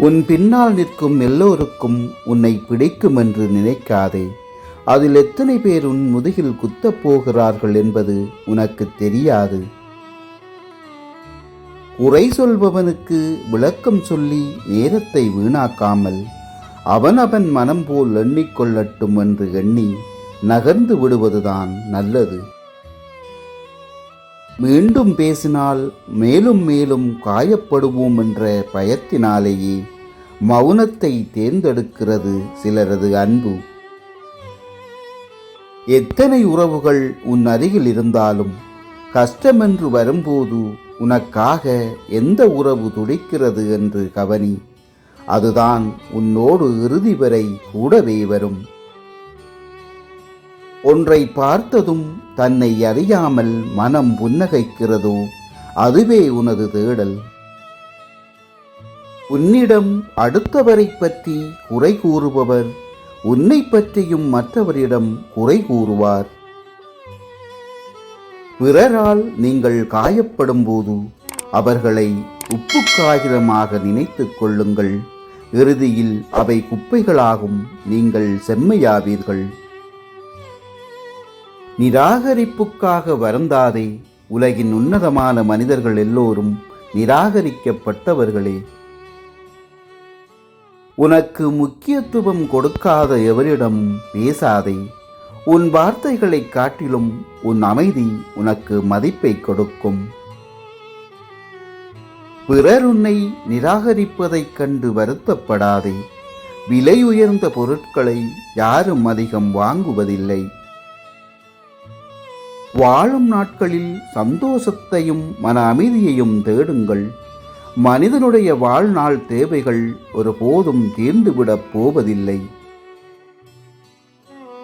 உன் பின்னால் நிற்கும் எல்லோருக்கும் உன்னை பிடிக்கும் என்று நினைக்காதே. அதில் எத்தனை பேர் உன் முதுகில் குத்தப் போகிறார்கள் என்பது உனக்கு தெரியாது. குறை சொல்பவனுக்கு விளக்கம் சொல்லி நேரத்தை வீணாக்காமல் அவன் மனம் போல் எண்ணிக்கொள்ளட்டும் என்று எண்ணி நகர்ந்து விடுவதுதான் நல்லது. மீண்டும் பேசினால் மேலும் மேலும் காயப்படுவோம் என்ற பயத்தினாலேயே மௌனத்தை தேர்ந்தெடுக்கிறது சிலரது அன்பு. எத்தனை உறவுகள் உன் அருகில் இருந்தாலும் கஷ்டமென்று வரும்போது உனக்காக எந்த உறவு துடிக்கிறது என்று கவனி. அதுதான் உன்னோடு இறுதி வரை கூடவே வரும். ஒன்றை பார்த்ததும் தன்னை அறியாமல் மனம் புன்னகைக்கிறதோ அதுவே உனது தேடல். உன்னிடம் அடுத்தவரை பற்றி குறை கூறுபவர் உன்னை பற்றியும் மற்றவரிடம் குறை கூறுவார். பிறரால் நீங்கள் காயப்படும் போது அவர்களை உப்பு காகிதமாக நினைத்துக் கொள்ளுங்கள். இறுதியில் அவை குப்பைகளாகும். நீங்கள் செம்மையாவீர்கள். நிராகரிப்புக்காக வருந்தாதே. உலகின் உன்னதமான மனிதர்கள் எல்லோரும் நிராகரிக்கப்பட்டவர்களே. உனக்கு முக்கியத்துவம் கொடுக்காத எவரிடம் பேசாதே. உன் வார்த்தைகளை காட்டிலும் உன் அமைதி உனக்கு மதிப்பை கொடுக்கும். பிறர் உன்னை நிராகரிப்பதைக் கண்டு வருத்தப்படாதே. விலை உயர்ந்த பொருட்களை யாரும் அதிகம் வாங்குவதில்லை. வாழும் நாட்களில் சந்தோஷத்தையும் மன அமைதியையும் தேடுங்கள். மனிதனுடைய வாழ்நாள் தேவைகள் ஒருபோதும் தீர்ந்துவிடப் போவதில்லை.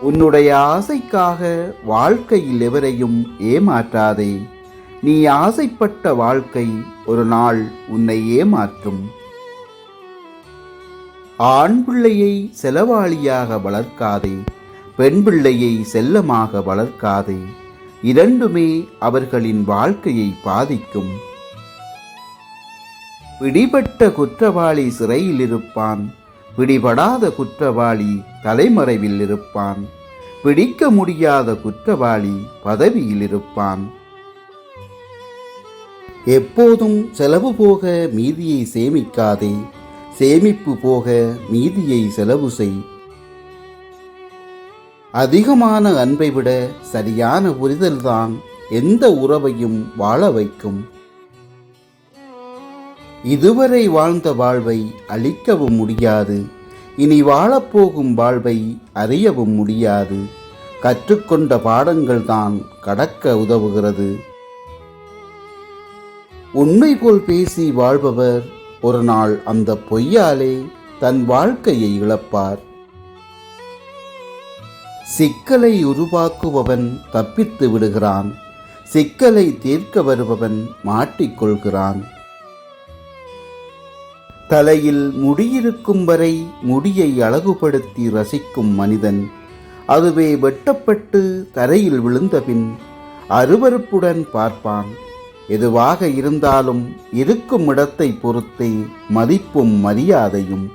உன்னுடைய ஆசைக்காக வாழ்க்கையில் எவரையும் ஏமாற்றாதே. நீ ஆசைப்பட்ட வாழ்க்கை ஒரு நாள் உன்னை ஏமாற்றும். ஆண் பிள்ளையை செலவாளியாக வளர்க்காதே. பெண் பிள்ளையை செல்லமாக வளர்க்காதே. இரண்டுமே அவர்களின் வாழ்க்கையை பாதிக்கும். பிடிபட்ட குற்றவாளி சிறையில் இருப்பான். பிடிபடாத குற்றவாளி தலைமறைவில் இருப்பான். பிடிக்க முடியாத குற்றவாளி பதவியில் இருப்பான். எப்போதும் செலவு போக மீதியை சேமிக்காதே. சேமிப்பு போக மீதியை செலவு செய். அதிகமான அன்பை விட சரியான புரிதல்தான் எந்த உறவையும் வாழ வைக்கும். இதுவரை வாழ்ந்த வாழ்வை அழிக்கவும் முடியாது. இனி வாழப்போகும் வாழ்வை அறியவும் முடியாது. கற்றுக்கொண்ட பாடங்கள் தான் கடக்க உதவுகிறது. உண்மை போல் பேசி வாழ்பவர் ஒரு நாள் அந்த பொய்யாலே தன் வாழ்க்கையை இழப்பார். சிக்கலை உருவாக்குபவன் தப்பித்து விடுகிறான். சிக்கலை தீர்க்க வருபவன் மாட்டிக்கொள்கிறான். தலையில் முடியிருக்கும் வரை முடியை அழகுபடுத்தி ரசிக்கும் மனிதன் அதுவே வெட்டப்பட்டு தரையில் விழுந்தபின் அருவருப்புடன் பார்ப்பான். எதுவாக இருந்தாலும் இருக்கும் இடத்தை பொறுத்தே மதிப்பும் மரியாதையும்.